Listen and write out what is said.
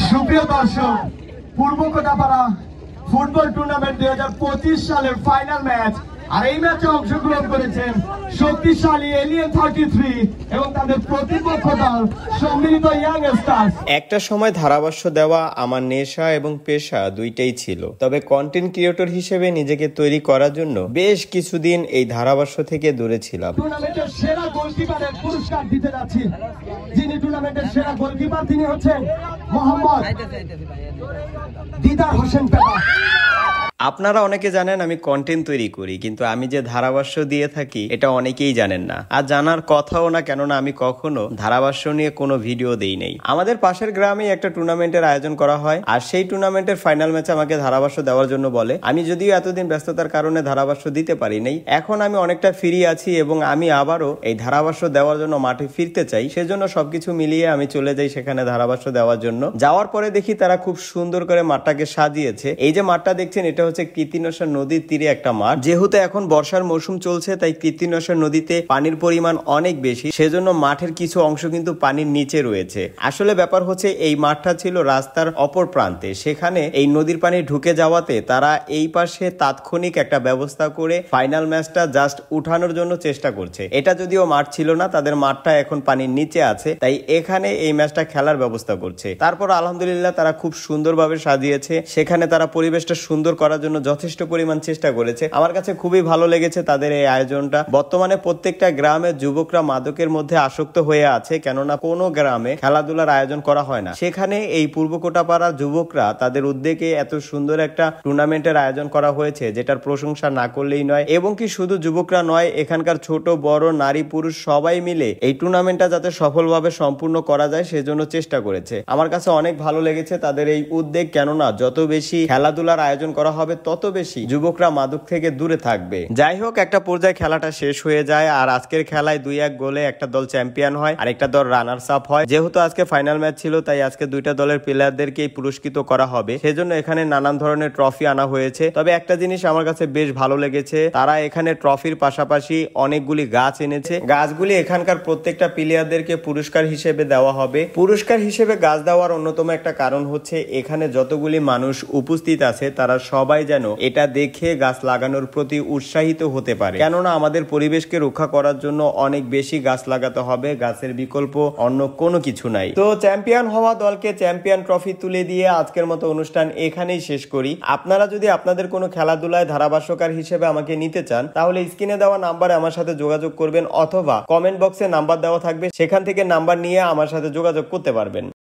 সুপ্রিয় দর্শক, পূর্ব Kotapara football tournament 2025 সালের ফাইনাল ম্যাচ, আর এই ম্যাচে অংশগ্রহণ করেছেন শক্তিশালী এলিয়েন 33 এবং তাদের প্রতিপক্ষ দল সম্মিলিত ইয়াং স্টার্স। একটা সময় ধারাভাষ্য দেওয়া আমার নেশা এবং পেশা দুইটাই ছিল, তবে কন্টেন্ট ক্রিয়েটর হিসেবে নিজেকে তৈরি করার জন্য বেশ কিছুদিন এই ধারাভাষ্য থেকে দূরে ছিলাম। টুর্নামেন্টের সেরা গোলকিপারের পুরস্কার দিতে যাচ্ছি। যিনি টুর্নামেন্টের সেরা গোলকিপার, তিনি হচ্ছেন মোহাম্মদ দিদার হোসেন পেপা। আপনারা অনেকে জানেন আমি কন্টেন্ট তৈরি করি, কিন্তু আমি যে ধারাভাষ্য দিয়ে থাকি এটা অনেকেই জানেন না, আর জানার কথাও না, কেননা আমি কখনো ধারাভাষ্য নিয়ে কোনো ভিডিও দেই নাই। আমাদের পাশের গ্রামে একটা টুর্নামেন্টের আয়োজন করা হয়, আর সেই টুর্নামেন্টের ফাইনাল ম্যাচে আমাকে ধারাভাষ্য দেওয়ার জন্য বলে। আমি যদিও এতদিন ব্যস্ততার কারণে ধারাভাষ্য দিতে পারি নাই, এখন আমি অনেকটা ফ্রি আছি এবং আমি আবারও এই ধারাভাষ্য দেওয়ার জন্য মাঠে ফিরতে চাই। সেজন্য সবকিছু মিলিয়ে আমি চলে যাই সেখানে ধারাভাষ্য দেওয়ার জন্য। যাওয়ার পরে দেখি তারা খুব সুন্দর করে মাঠটাকে সাজিয়েছে। এই যে মাঠটা দেখছেন, এটা হচ্ছে কৃত্তিনসা নদীর তীরে একটা মাঠ। যেহেতু এখন বর্ষার মৌসুম চলছে, তাই কৃত্তিনসা নদীতে পানির পরিমাণ অনেক বেশি, সেজন্য মাঠের কিছু অংশ কিন্তু পানির নিচে রয়েছে। আসলে ব্যাপার হচ্ছে এই মাঠটা ছিল রাস্তার অপর প্রান্তে, সেখানে এই নদীর পানি ঢুকে যাওয়াতে তারা এই পাশে তাৎক্ষণিক একটা ব্যবস্থা করে ফাইনাল ম্যাচটা জাস্ট উঠানোর জন্য চেষ্টা করছে। এটা যদিও মাঠ ছিল না, তাদের মাঠটা এখন পানির নিচে আছে, তাই এখানে এই ম্যাচটা খেলার ব্যবস্থা করছে। তারপর আলহামদুলিল্লাহ তারা খুব সুন্দরভাবে সাজিয়েছে, সেখানে তারা পরিবেশটা সুন্দর করার জন্য যথেষ্ট পরিমাণ চেষ্টা করেছে। আমার কাছে খুবই ভালো লেগেছে তাদের এই আয়োজনটা। বর্তমানে প্রত্যেকটা গ্রামের যুবকরা মাদকের মধ্যে আসক্ত হয়ে আছে, কেননা কোনো গ্রামে খেলাধুলার আয়োজন করা হয় না। সেখানে এই পূর্ব কোটাপাড়ার যুবকরা তাদের উদ্যোগে এত সুন্দর একটা টুর্নামেন্টের আয়োজন করা হয়েছে, যেটার প্রশংসা না করলেই নয়। এবং কি শুধু যুবকরা নয়, এখানকার ছোট বড় নারী পুরুষ সবাই মিলে এই টুর্নামেন্টটা যাতে সফলভাবে সম্পূর্ণ করা যায় সেজন্য চেষ্টা করেছে। আমার কাছে অনেক ভালো লেগেছে তাদের এই উদ্যোগ, কেননা যত বেশি খেলাধুলার আয়োজন করা হবে তত বেশি যুবকরা মাদক থেকে দূরে থাকবে। যাই হোক, একটা পর্যায়ে খেলাটা শেষ হয়ে যায়, আর আজকের খেলায় 2-1 গোলে একটা দল চ্যাম্পিয়ন হয় আর একটা দল রানার্স আপ হয়। যেহেতু আজকে ফাইনাল ম্যাচ ছিল, তাই আজকে দুইটা দলের প্লেয়ারদেরকে পুরস্কৃত করা হবে, সেজন্য এখানে নানান ধরনের ট্রফি আনা হয়েছে। তবে একটা জিনিস আমার কাছে বেশ ভালো লেগেছে, তারা এখানে ট্রফির পাশাপাশি অনেকগুলি গাছ এনেছে। গাছগুলি এখানকার প্রত্যেকটা প্লেয়ারদেরকে পুরস্কার হিসেবে দেওয়া হবে। পুরস্কার হিসেবে গাছ দেওয়ার অন্যতম একটা কারণ হচ্ছে এখানে যতগুলি মানুষ উপস্থিত আছে তারা সবাই যেন এটা দেখে গাছ লাগানোর প্রতি উৎসাহিত হতে পারে, কেননা আমাদের পরিবেশকে রক্ষা করার জন্য অনেক বেশি গাছ লাগাতে হবে, গাছের বিকল্প অন্য কোনো কিছু নাই। তো চ্যাম্পিয়ন হওয়া দলকে চ্যাম্পিয়ন ট্রফি তুলে দিয়ে আজকের মতো অনুষ্ঠান এখানেই শেষ করি। আপনারা যদি আপনাদের কোনো খেলাধুলায় ধারাভাষ্যকার হিসেবে আমাকে নিতে চান, তাহলে স্ক্রিনে দেওয়া নাম্বারে আমার সাথে যোগাযোগ করবেন, অথবা কমেন্ট বক্সে নাম্বার দেওয়া থাকবে, সেখান থেকে নাম্বার নিয়ে আমার সাথে যোগাযোগ করতে পারবেন।